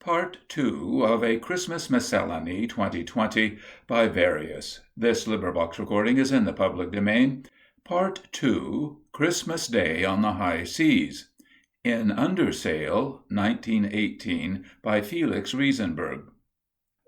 Part 2 of A Christmas Miscellany 2020 by Various. This recording is in the public domain. Part 2, Christmas Day on the High Seas. In Undersail, 1918, by Felix Riesenberg.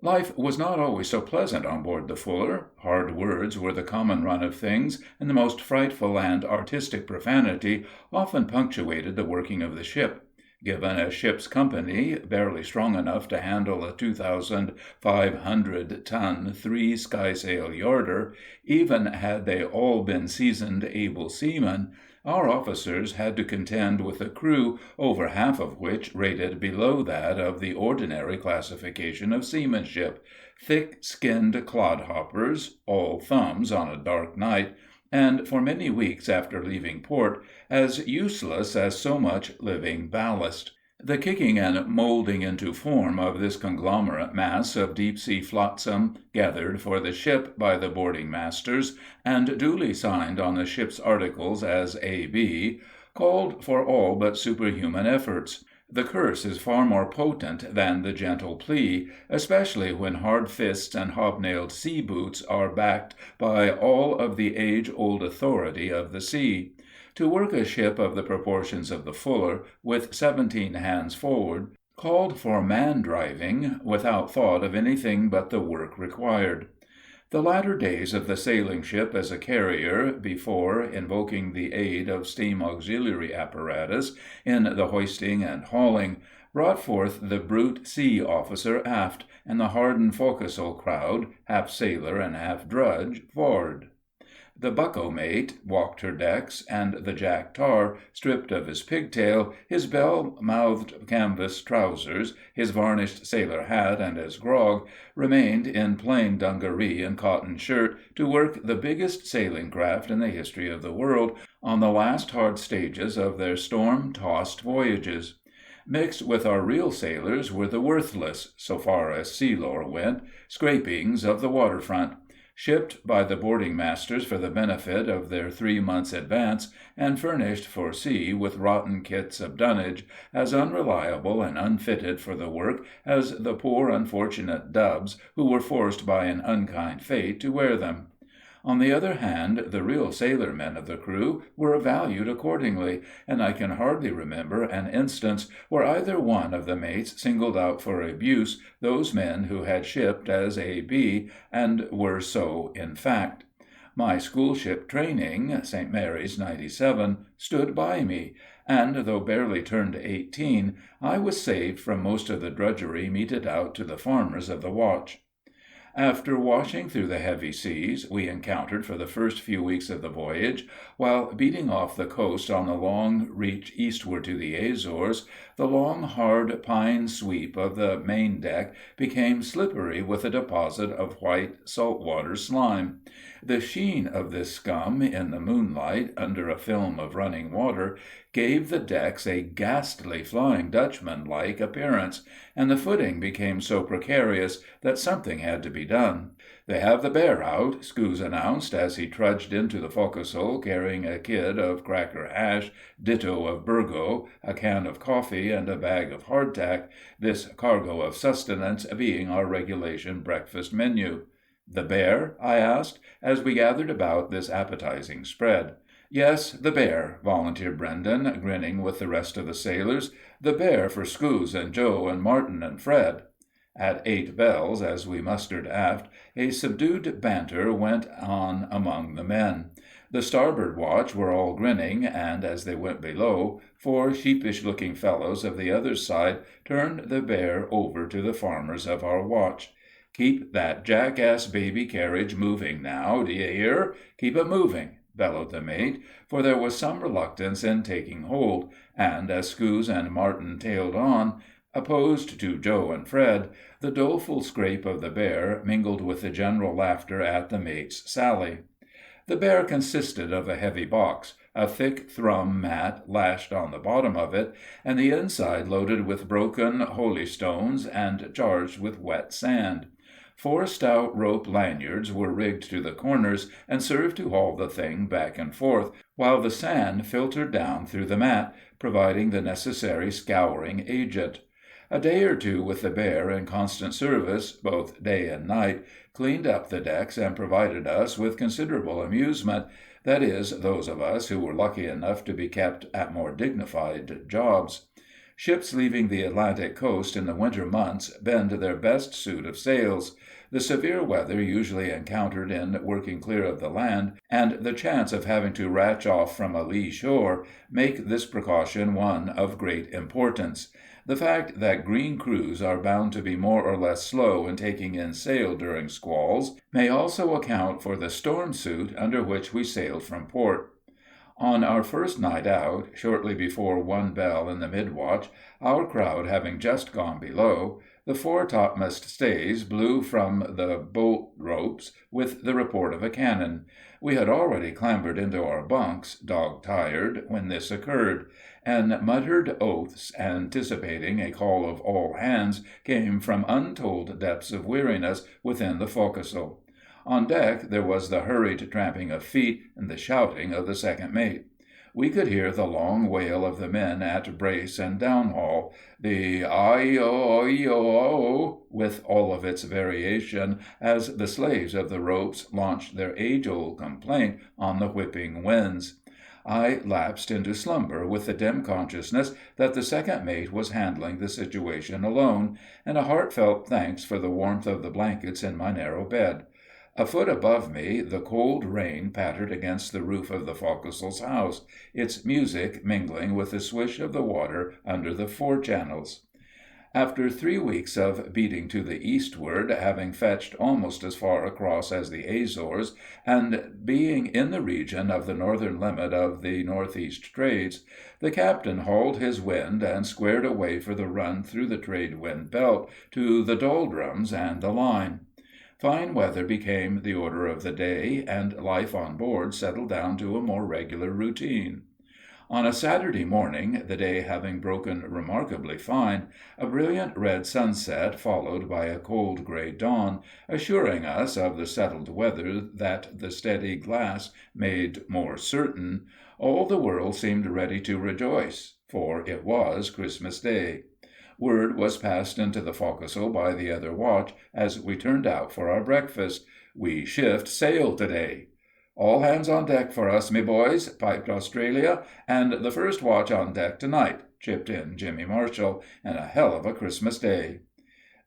Life was not always so pleasant on board the Fuller. Hard words were the common run of things, and the most frightful and artistic profanity often punctuated the working of the ship. Given a ship's company, barely strong enough to handle a 2,500-ton three-skysail yarder, even had they all been seasoned, able seamen, our officers had to contend with a crew over half of which rated below that of the ordinary classification of seamanship, thick-skinned clodhoppers, all thumbs on a dark night, and for many weeks after leaving port, as useless as so much living ballast. The kicking and moulding into form of this conglomerate mass of deep-sea flotsam, gathered for the ship by the boarding masters, and duly signed on the ship's articles as A.B., called for all but superhuman efforts. The curse is far more potent than the gentle plea, especially when hard fists and hobnailed sea boots are backed by all of the age-old authority of the sea. To work a ship of the proportions of the Fuller, with 17 hands forward, called for man-driving, without thought of anything but the work required. The latter days of the sailing ship as a carrier, before invoking the aid of steam auxiliary apparatus in the hoisting and hauling, brought forth the brute sea officer aft, and the hardened forecastle crowd, half sailor and half drudge, for'ard. The bucko mate walked her decks, and the jack tar, stripped of his pigtail, his bell-mouthed canvas trousers, his varnished sailor hat, and his grog, remained in plain dungaree and cotton shirt to work the biggest sailing craft in the history of the world on the last hard stages of their storm-tossed voyages. Mixed with our real sailors were the worthless, so far as sea lore went, scrapings of the waterfront, shipped by the boarding masters for the benefit of their 3 months' advance, and furnished for sea with rotten kits of dunnage, as unreliable and unfitted for the work as the poor unfortunate dubs who were forced by an unkind fate to wear them. On the other hand, the real sailor men of the crew were valued accordingly, and I can hardly remember an instance where either one of the mates singled out for abuse those men who had shipped as A.B., and were so in fact. My schoolship training, St. Mary's, '97, stood by me, and though barely turned 18, I was saved from most of the drudgery meted out to the farmers of the watch. After washing through the heavy seas, we encountered for the first few weeks of the voyage, while beating off the coast on the long reach eastward to the Azores, the long, hard pine sweep of the main deck became slippery with a deposit of white salt-water slime. The sheen of this scum in the moonlight, under a film of running water, gave the decks a ghastly Flying Dutchman-like appearance, and the footing became so precarious that something had to be done. "They have the bear out," Scoos announced as he trudged into the forecastle carrying a kid of cracker hash, ditto of burgo, a can of coffee, and a bag of hardtack, this cargo of sustenance being our regulation breakfast menu. "The bear?" I asked, as we gathered about this appetizing spread. "Yes, the bear," volunteered Brendan, grinning with the rest of the sailors. "The bear for Scoos and Joe and Martin and Fred." At 8 bells, as we mustered aft, a subdued banter went on among the men. The starboard watch were all grinning, and, as they went below, 4 sheepish-looking fellows of the other side turned the bear over to the farmers of our watch. "Keep that jackass baby carriage moving now, d'ye hear? Keep it moving!" bellowed the mate, for there was some reluctance in taking hold, and as Scoos and Martin tailed on, opposed to Joe and Fred, the doleful scrape of the bear mingled with the general laughter at the mate's sally. The bear consisted of a heavy box, a thick thrum mat lashed on the bottom of it, and the inside loaded with broken holystones and charged with wet sand. 4 stout rope lanyards were rigged to the corners and served to haul the thing back and forth, while the sand filtered down through the mat, providing the necessary scouring agent. A day or two with the Bear in constant service, both day and night, cleaned up the decks and provided us with considerable amusement, that is, those of us who were lucky enough to be kept at more dignified jobs. Ships leaving the Atlantic coast in the winter months bend their best suit of sails. The severe weather usually encountered in working clear of the land, and the chance of having to ratch off from a lee shore, make this precaution one of great importance. The fact that green crews are bound to be more or less slow in taking in sail during squalls may also account for the storm suit under which we sailed from port. On our first night out, shortly before 1 bell in the mid-watch, our crowd having just gone below, the fore-topmast stays blew from the bolt ropes with the report of a cannon. We had already clambered into our bunks, dog-tired, when this occurred, and muttered oaths anticipating a call of all hands came from untold depths of weariness within the forecastle. On deck there was the hurried tramping of feet and the shouting of the second mate. We could hear the long wail of the men at brace and downhaul, the "ai-o-ai-o," with all of its variation, as the slaves of the ropes launched their age-old complaint on the whipping winds. I lapsed into slumber with the dim consciousness that the second mate was handling the situation alone, and a heartfelt thanks for the warmth of the blankets in my narrow bed. A foot above me, the cold rain pattered against the roof of the forecastle's house, its music mingling with the swish of the water under the fore-channels. After 3 weeks of beating to the eastward, having fetched almost as far across as the Azores, and being in the region of the northern limit of the northeast trades, the captain hauled his wind and squared away for the run through the trade wind belt to the doldrums and the line. Fine weather became the order of the day, and life on board settled down to a more regular routine. On a Saturday morning, the day having broken remarkably fine, a brilliant red sunset followed by a cold gray dawn, assuring us of the settled weather that the steady glass made more certain, all the world seemed ready to rejoice, for it was Christmas Day. Word was passed into the forecastle by the other watch as we turned out for our breakfast. "We shift sail to-day." "All hands on deck for us, me boys," piped Australia, "and the first watch on deck to-night," chipped in Jimmy Marshall, "and a hell of a Christmas Day."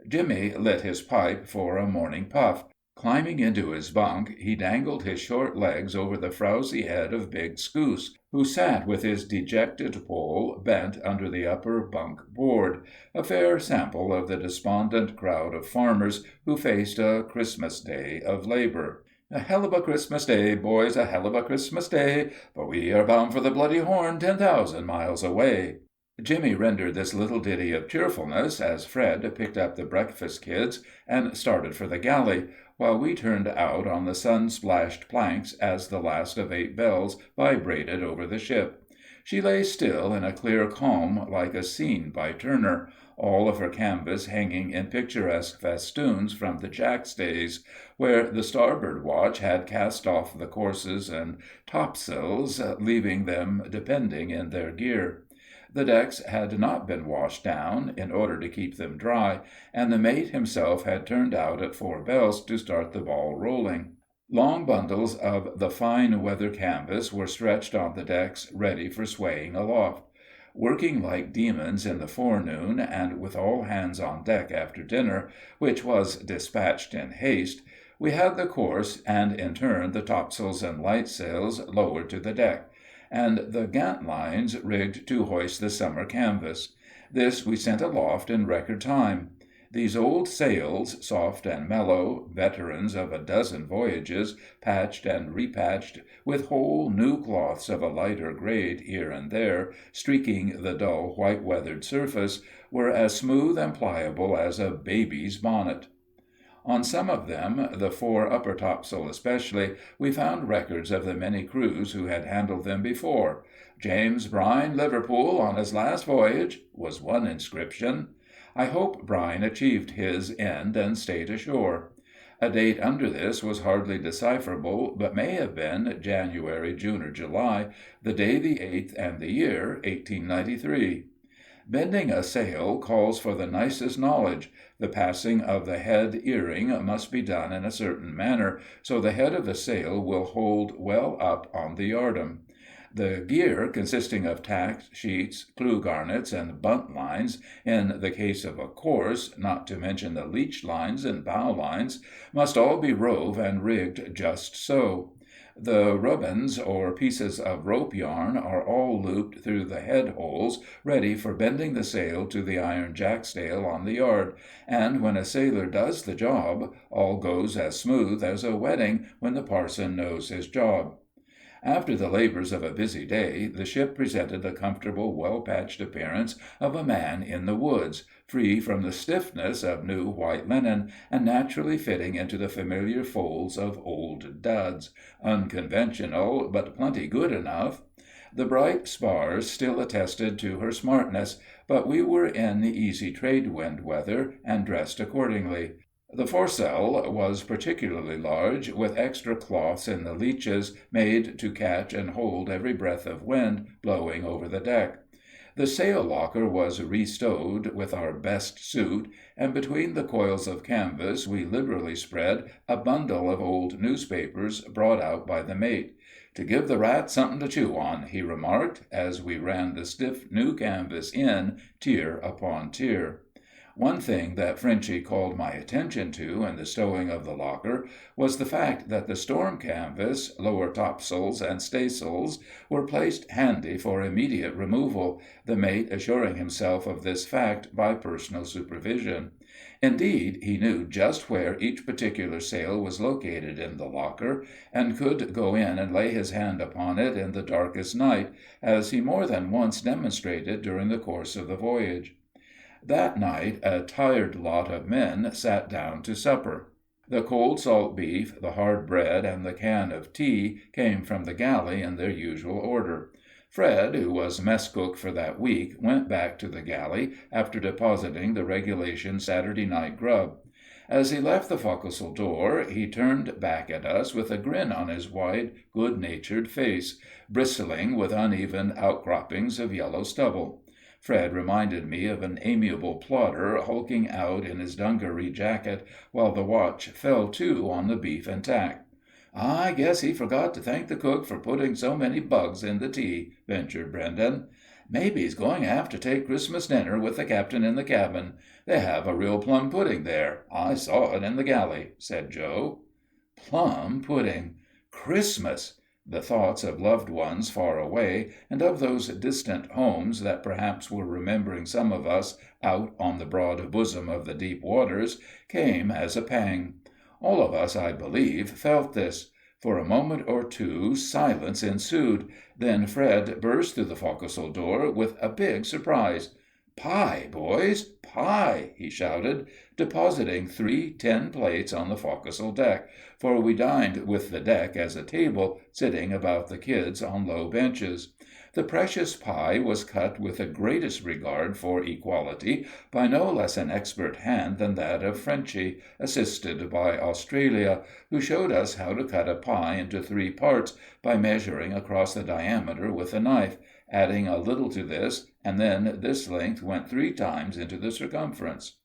Jimmy lit his pipe for a morning puff. Climbing into his bunk, he dangled his short legs over the frowsy head of Big Scoose, who sat with his dejected poll bent under the upper bunk board, a fair sample of the despondent crowd of farmers who faced a Christmas Day of labor. "A hell of a Christmas Day, boys, a hell of a Christmas Day, for we are bound for the Bloody Horn 10,000 miles away." Jimmy rendered this little ditty of cheerfulness as Fred picked up the breakfast kids and started for the galley, while we turned out on the sun-splashed planks as the last of 8 bells vibrated over the ship. She lay still in a clear calm like a scene by Turner, all of her canvas hanging in picturesque festoons from the jackstays, where the starboard watch had cast off the courses and topsails, leaving them depending in their gear. The decks had not been washed down, in order to keep them dry, and the mate himself had turned out at 4 bells to start the ball rolling. Long bundles of the fine weather canvas were stretched on the decks ready for swaying aloft. Working like demons in the forenoon, and with all hands on deck after dinner, which was dispatched in haste, we had the course, and in turn the topsails and lightsails lowered to the deck, and the gantlines rigged to hoist the summer canvas. This we sent aloft in record time. These old sails, soft and mellow, veterans of a dozen voyages, patched and repatched, with whole new cloths of a lighter grade here and there, streaking the dull white-weathered surface, were as smooth and pliable as a baby's bonnet. On some of them, the fore upper topsail especially, we found records of the many crews who had handled them before. "James Brine, Liverpool, on his last voyage," was one inscription. I hope Brine achieved his end and stayed ashore. A date under this was hardly decipherable, but may have been January, June, or July, the day the 8th, and the year 1893. Bending a sail calls for the nicest knowledge. The passing of the head earing must be done in a certain manner, so the head of the sail will hold well up on the yardam. The gear, consisting of tacks, sheets, clew garnets, and bunt lines, in the case of a course, not to mention the leech lines and bow lines, must all be rove and rigged just so. The rubbins, or pieces of rope yarn, are all looped through the head holes, ready for bending the sail to the iron jackstale on the yard, and when a sailor does the job, all goes as smooth as a wedding when the parson knows his job. After the labors of a busy day, the ship presented the comfortable, well-patched appearance of a man in the woods, free from the stiffness of new white linen, and naturally fitting into the familiar folds of old duds, unconventional, but plenty good enough. The bright spars still attested to her smartness, but we were in easy trade-wind weather, and dressed accordingly. The foresail was particularly large, with extra cloths in the leeches, made to catch and hold every breath of wind blowing over the deck. The sail locker was restowed with our best suit, and between the coils of canvas we liberally spread a bundle of old newspapers brought out by the mate. "To give the rats something to chew on," he remarked, as we ran the stiff new canvas in, tier upon tier. One thing that Frenchy called my attention to in the stowing of the locker was the fact that the storm canvas, lower topsails, and staysails were placed handy for immediate removal, the mate assuring himself of this fact by personal supervision. Indeed, he knew just where each particular sail was located in the locker, and could go in and lay his hand upon it in the darkest night, as he more than once demonstrated during the course of the voyage. That night a tired lot of men sat down to supper. The cold salt beef, the hard bread, and the can of tea came from the galley in their usual order. Fred, who was mess cook for that week, went back to the galley after depositing the regulation Saturday night grub. As he left the forecastle door, he turned back at us with a grin on his wide, good-natured face, bristling with uneven outcroppings of yellow stubble. Fred reminded me of an amiable plodder hulking out in his dungaree jacket, while the watch fell to on the beef and tack. "I guess he forgot to thank the cook for putting so many bugs in the tea," ventured Brendan. "Maybe he's going to have to take Christmas dinner with the captain in the cabin. They have a real plum pudding there. I saw it in the galley," said Joe. Plum pudding! Christmas! The thoughts of loved ones far away, and of those distant homes that perhaps were remembering some of us out on the broad bosom of the deep waters, came as a pang. All of us, I believe, felt this. For a moment or two silence ensued. Then Fred burst through the forecastle door with a big surprise. "Pie, boys, pie!" he shouted, depositing 3 tin plates on the forecastle deck, for we dined with the deck as a table, sitting about the kids on low benches. The precious pie was cut with the greatest regard for equality by no less an expert hand than that of Frenchy, assisted by Australia, who showed us how to cut a pie into 3 parts by measuring across the diameter with a knife, adding a little to this, and then this length went 3 times into the circumference.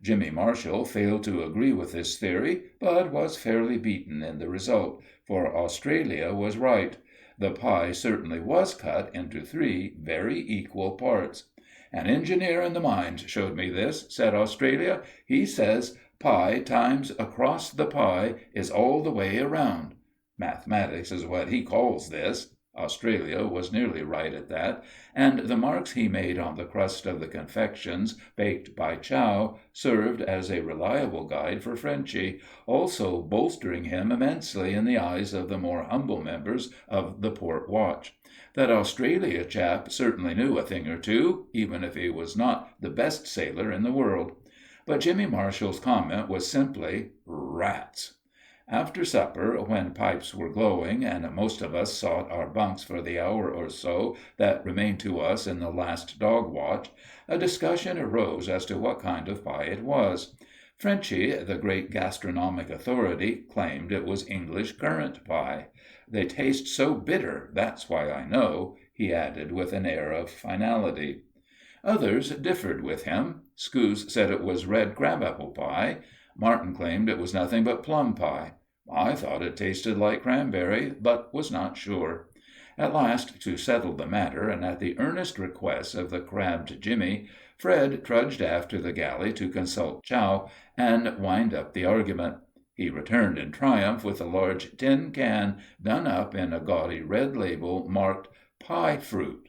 Jimmy Marshall failed to agree with this theory, but was fairly beaten in the result, for Australia was right. The pie certainly was cut into 3 very equal parts. "An engineer in the mines showed me this," said Australia. "He says pi times across the pie is all the way around. Mathematics is what he calls this." Australia was nearly right at that, and the marks he made on the crust of the confections baked by Chow served as a reliable guide for Frenchy, also bolstering him immensely in the eyes of the more humble members of the port watch. That Australia chap certainly knew a thing or two, even if he was not the best sailor in the world. But Jimmy Marshall's comment was simply, "Rats!" After supper, when pipes were glowing, and most of us sought our bunks for the hour or so that remained to us in the last dog watch, a discussion arose as to what kind of pie it was. Frenchy, the great gastronomic authority, claimed it was English currant pie. "They taste so bitter, that's why I know," he added with an air of finality. Others differed with him. Scouse said it was red crabapple pie. Martin claimed it was nothing but plum pie. I thought it tasted like cranberry, but was not sure. At last, to settle the matter, and at the earnest request of the crabbed Jimmy, Fred trudged aft to the galley to consult Chow and wind up the argument. He returned in triumph with a large tin can done up in a gaudy red label marked "Pie Fruit."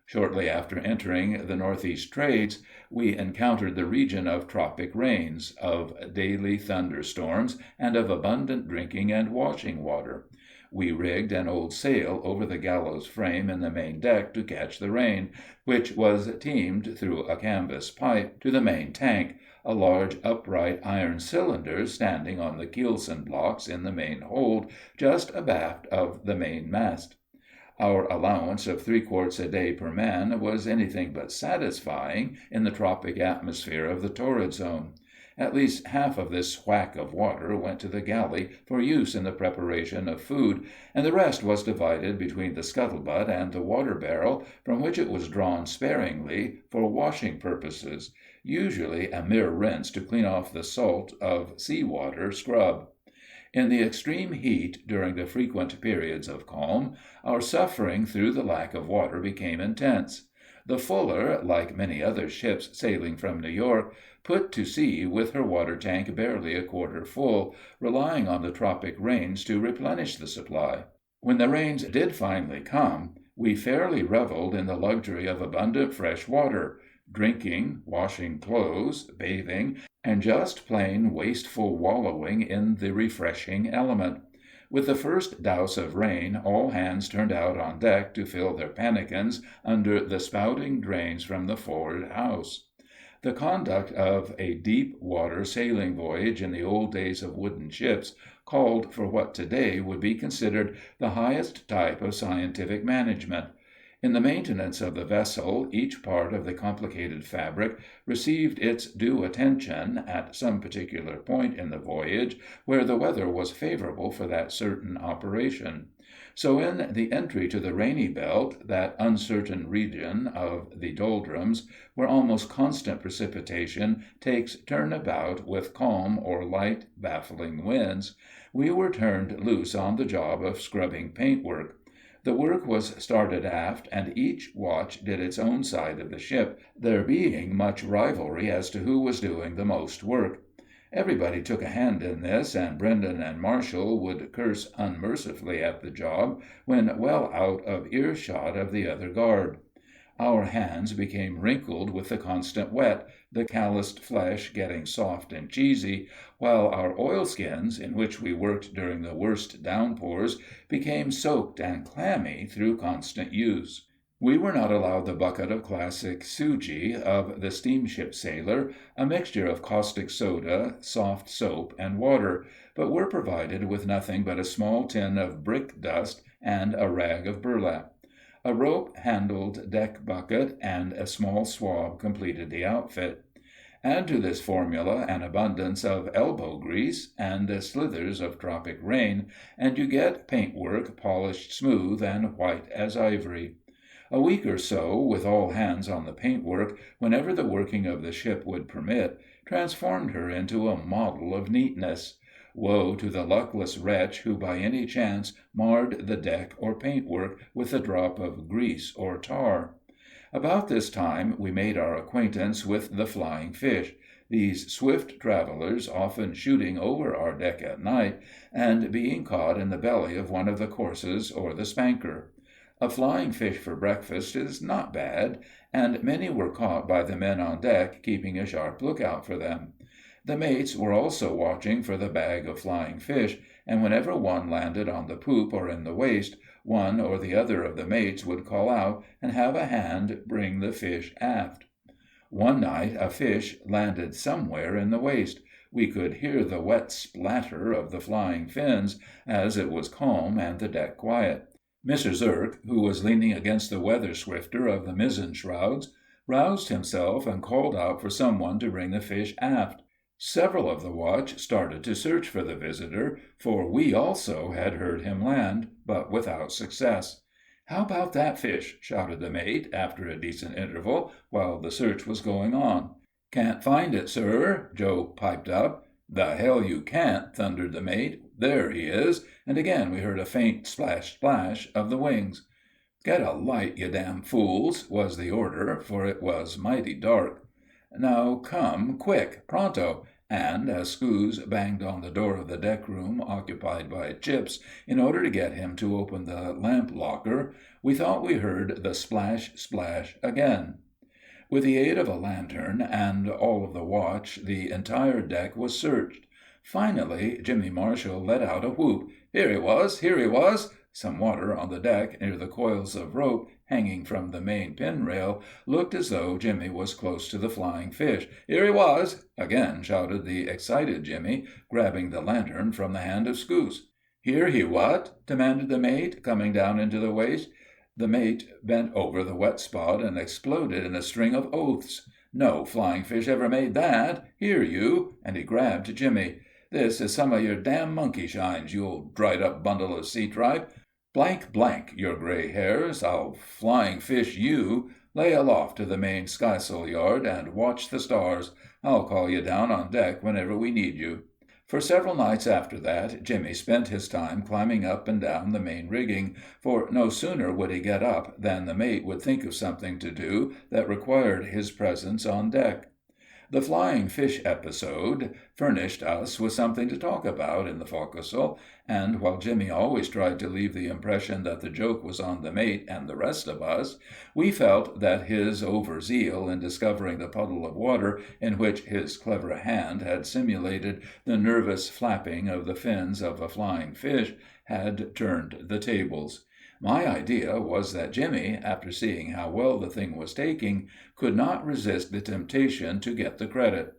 Shortly after entering the northeast trades, we encountered the region of tropic rains, of daily thunderstorms, and of abundant drinking and washing water. We rigged an old sail over the gallows frame in the main deck to catch the rain, which was teamed through a canvas pipe to the main tank, a large upright iron cylinder standing on the keelson blocks in the main hold just abaft of the main mast. Our allowance of 3 quarts a day per man was anything but satisfying in the tropic atmosphere of the torrid zone. At least half of this whack of water went to the galley for use in the preparation of food, and the rest was divided between the scuttlebutt and the water barrel, from which it was drawn sparingly for washing purposes, usually a mere rinse to clean off the salt of sea-water scrub. In the extreme heat, during the frequent periods of calm, our suffering through the lack of water became intense. The Fuller, like many other ships sailing from New York, put to sea with her water tank barely a quarter full, relying on the tropic rains to replenish the supply. When the rains did finally come, we fairly reveled in the luxury of abundant fresh water, drinking, washing clothes, bathing, and just plain wasteful wallowing in the refreshing element. With the first douse of rain, all hands turned out on deck to fill their pannikins under the spouting drains from the forward house. The conduct of a deep-water sailing voyage in the old days of wooden ships called for what today would be considered the highest type of scientific management. In the maintenance of the vessel, each part of the complicated fabric received its due attention at some particular point in the voyage where the weather was favorable for that certain operation. So in the entry to the rainy belt, that uncertain region of the doldrums, where almost constant precipitation takes turn about with calm or light, baffling winds, we were turned loose on the job of scrubbing paintwork. The work was started aft, and each watch did its own side of the ship, there being much rivalry as to who was doing the most work. Everybody took a hand in this, and Brendan and Marshall would curse unmercifully at the job when well out of earshot of the other guard. Our hands became wrinkled with the constant wet, the calloused flesh getting soft and cheesy, while our oilskins, in which we worked during the worst downpours, became soaked and clammy through constant use. We were not allowed the bucket of classic sooji of the steamship sailor, a mixture of caustic soda, soft soap, and water, but were provided with nothing but a small tin of brick dust and a rag of burlap. A rope-handled deck bucket and a small swab completed the outfit. Add to this formula an abundance of elbow grease and slithers of tropic rain, and you get paintwork polished smooth and white as ivory. A week or so, with all hands on the paintwork, whenever the working of the ship would permit, transformed her into a model of neatness. Woe to the luckless wretch who by any chance marred the deck or paintwork with a drop of grease or tar. About this time we made our acquaintance with the flying fish, these swift travelers often shooting over our deck at night, and being caught in the belly of one of the courses or the spanker. A flying fish for breakfast is not bad, and many were caught by the men on deck keeping a sharp lookout for them. The mates were also watching for the bag of flying fish, and whenever one landed on the poop or in the waist, one or the other of the mates would call out and have a hand bring the fish aft. One night a fish landed somewhere in the waist. We could hear the wet splatter of the flying fins, as it was calm and the deck quiet. Mr. Zirk, who was leaning against the weather swifter of the mizzen shrouds, roused himself and called out for someone to bring the fish aft. Several of the watch started to search for the visitor, for we also had heard him land, but without success. "How about that fish?" shouted the mate, after a decent interval, while the search was going on. "Can't find it, sir," Joe piped up. "The hell you can't!" thundered the mate. "There he is!" and again we heard a faint splash, splash of the wings. "Get a light, you damn fools!" was the order, for it was mighty dark. "Now come, quick, pronto!" and, as Scouse banged on the door of the deck room occupied by Chips, in order to get him to open the lamp locker, we thought we heard the splash, splash again. With the aid of a lantern and all of the watch, the entire deck was searched. Finally, Jimmy Marshall let out a whoop. Here he was! Here he was! Some water on the deck, near the coils of rope hanging from the main pin-rail, looked as though Jimmy was close to the flying fish. "Here he was!" again shouted the excited Jimmy, grabbing the lantern from the hand of Scouse. "Here he what?" demanded the mate, coming down into the waist. The mate bent over the wet spot and exploded in a string of oaths. "No flying fish ever made that! Here, you!" and he grabbed Jimmy. "This is some of your damn monkey shines, you old dried-up bundle of sea tripe! Blank your gray hairs, I'll flying fish you! Lay aloft to the main skysail yard and watch the stars. I'll call you down on deck whenever we need you." For several nights after that, Jimmy spent his time climbing up and down the main rigging, for no sooner would he get up than the mate would think of something to do that required his presence on deck. The flying fish episode furnished us with something to talk about in the forecastle, and while Jimmy always tried to leave the impression that the joke was on the mate and the rest of us, we felt that his over-zeal in discovering the puddle of water in which his clever hand had simulated the nervous flapping of the fins of a flying fish had turned the tables. My idea was that Jimmy, after seeing how well the thing was taking, could not resist the temptation to get the credit.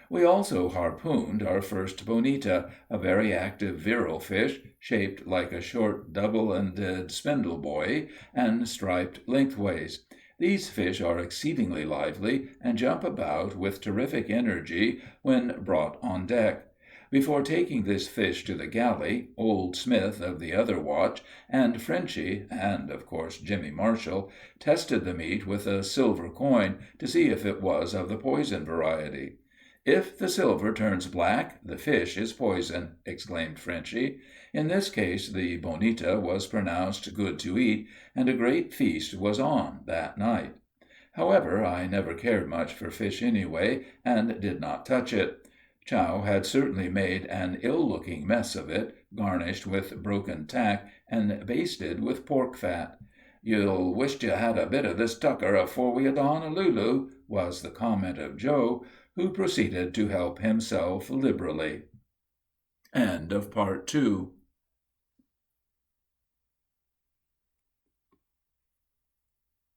We also harpooned our first bonita, a very active virile fish, shaped like a short double-ended spindle buoy, and striped lengthways. These fish are exceedingly lively, and jump about with terrific energy when brought on deck. Before taking this fish to the galley, Old Smith of the other watch, and Frenchy, and, of course, Jimmy Marshall, tested the meat with a silver coin, to see if it was of the poison variety. "If the silver turns black, the fish is poison," exclaimed Frenchy. In this case the bonita was pronounced good to eat, and a great feast was on that night. However, I never cared much for fish anyway, and did not touch it. Chow had certainly made an ill-looking mess of it, garnished with broken tack and basted with pork fat. "You'll wisht you had a bit of this tucker afore we had to Honolulu," was the comment of Joe, who proceeded to help himself liberally. Part 2